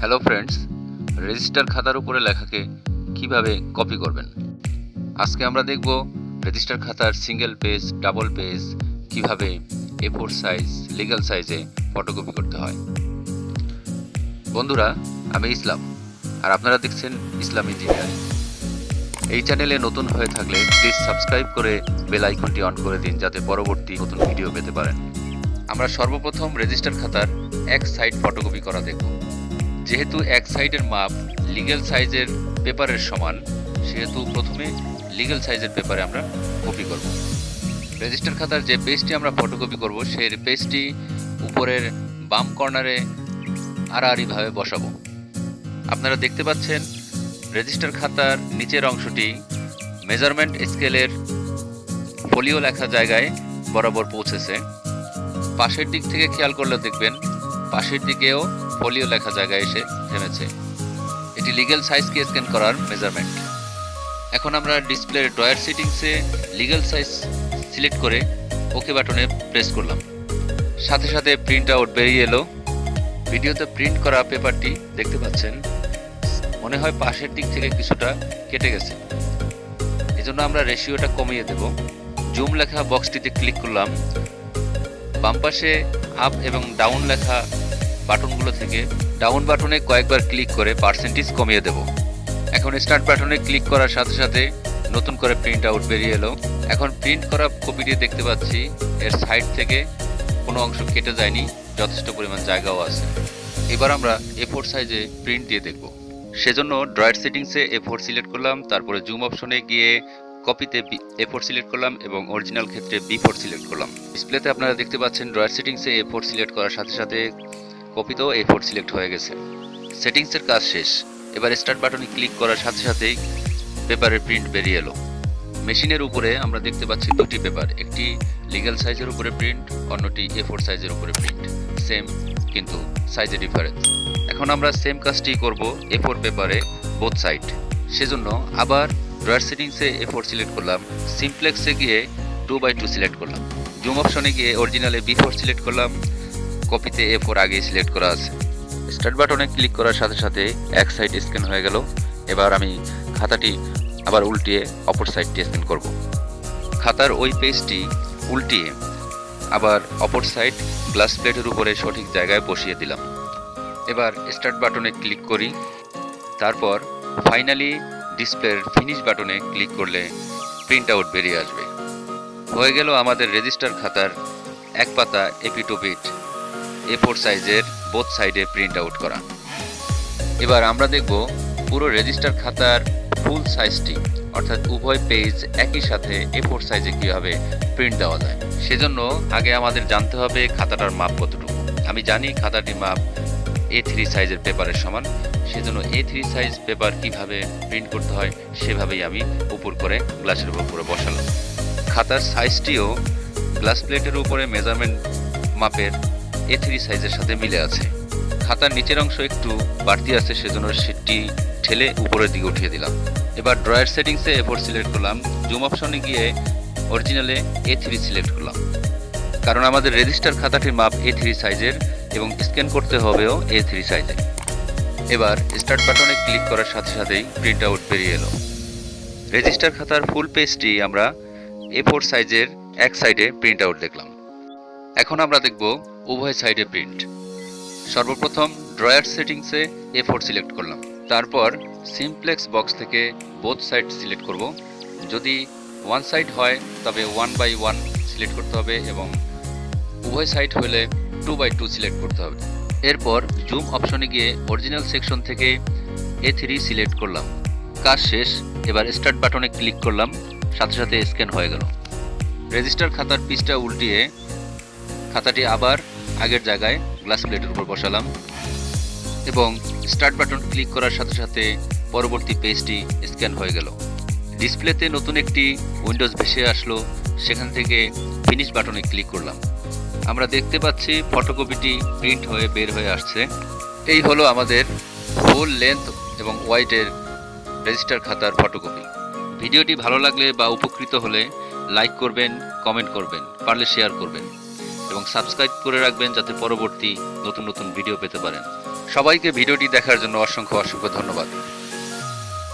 Hello friends, register খাতার উপরে লেখাকে কিভাবে কপি করবেন। আজকে আমরা দেখব রেজিস্টার খাতার সিঙ্গেল পেজ, ডাবল পেজ কিভাবে A4 সাইজ, লিগ্যাল সাইজে ফটোকপি করতে হয়। বন্ধুরা, আমি ইসলাম আর আপনারা দেখছেন ইসলাম ইঞ্জিনিয়ারিং। এই চ্যানেলে নতুন হয়ে থাকলে প্লিজ সাবস্ক্রাইব করে বেল আইকনটি অন করে দিন, যাতে পরবর্তী নতুন ভিডিও পেতে পারেন। আমরা সর্বপ্রথম রেজিস্টার খাতার এক সাইড ফটোকপি করা দেখব। যেহেতু এক সাইডের মাপ লিগ্যাল সাইজের পেপারের সমান, সেহেতু প্রথমে লিগ্যাল সাইজের পেপারে আমরা কপি করব। রেজিস্টার খাতার যে পেজটি আমরা ফটোকপি করব, সেই পেজটি উপরের বাম কর্নারে আড়াআড়িভাবে বসাবো। আপনারা দেখতে পাচ্ছেন রেজিস্টার খাতার নিচের অংশটি মেজারমেন্ট স্কেলের ফোলিও লেখা জায়গায় বরাবর পৌঁছেছে। পাশের দিক থেকে খেয়াল করলে দেখবেন পাশের দিকেও ফোলিও লেখা জায়গায় এসে থেমেছে। এটি লিগ্যাল সাইজকে স্ক্যান করার মেজারমেন্ট। এখন আমরা ডিসপ্লের ড্রয়ার সেটিংসে লিগ্যাল সাইজ সিলেক্ট করে ওকে বাটনে প্রেস করলাম। সাথে সাথে প্রিন্ট আউট বেরিয়ে এলো। ভিডিওতে প্রিন্ট করা পেপারটি দেখতে পাচ্ছেন মনে হয় পাশের দিক থেকে কিছুটা কেটে গেছে, এজন্য আমরা রেশিওটা কমিয়ে দেব। জুম লেখা বক্সটিতে ক্লিক করলাম। বাম পাশে আপ এবং ডাউন লেখা বাটনগুলো থেকে ডাউন বাটনে কয়েকবার ক্লিক করে পার্সেন্টেজ কমিয়ে দেব। এখন স্টার্ট বাটনে ক্লিক করার সাথে সাথে নতুন করে প্রিন্ট আউট বেরিয়ে এলো। এখন প্রিন্ট করা কপিটি দেখতে পাচ্ছি এর সাইড থেকে কোনো অংশ কেটে যায়নি, যথেষ্ট পরিমাণ জায়গাও আছে। এবার আমরা A4 সাইজে প্রিন্ট দিয়ে দেখব। সেজন্য ড্রয়ার সেটিংসে A4 সিলেক্ট করলাম, তারপরে জুম অপশনে গিয়ে কপিতে A4 সিলেক্ট করলাম এবং অরিজিনাল ক্ষেত্রে B4 সিলেক্ট করলাম। ডিসপ্লেতে আপনারা দেখতে পাচ্ছেন ড্রয়ার সেটিংসে A4 সিলেক্ট করার সাথে সাথে কপিতেও A4 সিলেক্ট হয়ে গেছে। সেটিংসের কাজ শেষ। এবার স্টার্ট বাটনে ক্লিক করার সাথে সাথেই পেপারের প্রিন্ট বেরিয়ে এলো। মেশিনের উপরে আমরা দেখতে পাচ্ছি দুটি পেপার, একটি লিগ্যাল সাইজের উপরে প্রিন্ট, অন্যটি A4 সাইজের উপরে প্রিন্ট। সেম, কিন্তু সাইজে ডিফারেন্স। এখন আমরা সেম কাজটি করব A4 পেপারে বোথ সাইড। সেজন্য আবার ড্রয়ার সেটিংসে A4 সিলেক্ট করলাম, সিমপ্লেক্সে গিয়ে 2x2 সিলেক্ট করলাম, জুম অপশনে গিয়ে অরিজিনালে B4 সিলেক্ট করলাম, কপিতে A4 আগেই সিলেক্ট করা আছে। স্টার্ট বাটনে ক্লিক করার সাথে সাথে এক সাইড স্ক্যান হয়ে গেল। এবার আমি খাতাটি আবার উল্টিয়ে অপর সাইডটি স্ক্যান করব। খাতার ওই পেজটি উল্টিয়ে আবার অপর সাইড গ্লাস প্লেটের উপরে সঠিক জায়গায় বসিয়ে দিলাম। এবার স্টার্ট বাটনে ক্লিক করি, তারপর ফাইনালি ডিসপ্লের ফিনিশ বাটনে ক্লিক করলে প্রিন্ট আউট বেরিয়ে আসবে। হয়ে গেল আমাদের রেজিস্টার খাতার এক পাতা এপিটোপিট A4 সাইজের বোথ সাইডে প্রিন্ট আউট করা। এবার আমরা দেখব পুরো রেজিস্টার খাতার ফুল সাইজটি, অর্থাৎ উভয় পেজ একই সাথে A4 সাইজে কীভাবে প্রিন্ট দেওয়া যায়। সেজন্য আগে আমাদের জানতে হবে খাতাটার মাপ কতটুকু। আমি জানি খাতাটির মাপ A3 সাইজের পেপারের সমান, সেজন্য A3 সাইজ পেপার কিভাবে প্রিন্ট করতে হয় সেভাবেই আমি উপর করে গ্লাসের উপরে বসালাম। খাতার সাইজটিও গ্লাস প্লেটের উপরে মেজারমেন্ট মাপের A3 সাইজের সাথে মিলে আছে। খাতার নিচের অংশ একটু বাড়তি আছে, সেজন্য সেটি ঠেলে উপরের দিকে উঠিয়ে দিলাম। এবার ড্রয়ার সেটিংসে A4 সিলেক্ট করলাম, জুম অপশনে গিয়ে অরিজিনালে A3 সিলেক্ট করলাম, কারণ আমাদের রেজিস্টার খাতাটির মাপ A3 সাইজের এবং স্ক্যান করতে হবেও A3 সাইজে। এবার স্টার্ট বাটনে ক্লিক করার সাথে সাথেই প্রিন্ট আউট বেরিয়ে এলো। রেজিস্টার খাতার ফুল পেজটি আমরা A4 সাইজের এক সাইডে প্রিন্ট আউট দেখলাম। এখন আমরা দেখব উভয় সাইডে প্রিন্ট। সর্বপ্রথম ড্রয়ার সেটিংসে A4 সিলেক্ট করলাম, তারপর সিমপ্লেক্স বক্স থেকে বোথ সাইড সিলেক্ট করব। যদি ওয়ান সাইড হয় তবে 1x1 সিলেক্ট করতে হবে এবং উভয় সাইড হলে 2x2 সিলেক্ট করতে হবে। এরপর জুম অপশনে গিয়ে অরিজিনাল সেকশন থেকে A3 সিলেক্ট করলাম। কাজ শেষ। এবার স্টার্ট বাটনে ক্লিক করলাম, সাথে সাথে স্ক্যান হয়ে গেল। রেজিস্টার খাতার পিসটা উল্টিয়ে খাতাটি আবার আগের জায়গায় গ্লাস প্লেটের উপর বসালাম এবং স্টার্ট বাটন ক্লিক করার সাথে সাথে পরবর্তী পেজটি স্ক্যান হয়ে গেল। ডিসপ্লেতে নতুন একটি উইন্ডোজ ভেসে আসলো, সেখান থেকে ফিনিশ বাটনে ক্লিক করলাম। আমরা দেখতে পাচ্ছি ফটোকপিটি প্রিন্ট হয়ে বের হয়ে আসছে। এই হলো আমাদের ফুল লেন্থ এবং ওয়াইডের রেজিস্টার খাতার ফটোকপি। ভিডিওটি ভালো লাগলে বা উপকৃত হলে লাইক করবেন, কমেন্ট করবেন, পারলে শেয়ার করবেন এবং সাবস্ক্রাইব করে রাখবেন, যাতে পরবর্তী নতুন নতুন ভিডিও পেতে পারেন। সবাইকে ভিডিওটি দেখার জন্য অসংখ্য অসংখ্য ধন্যবাদ।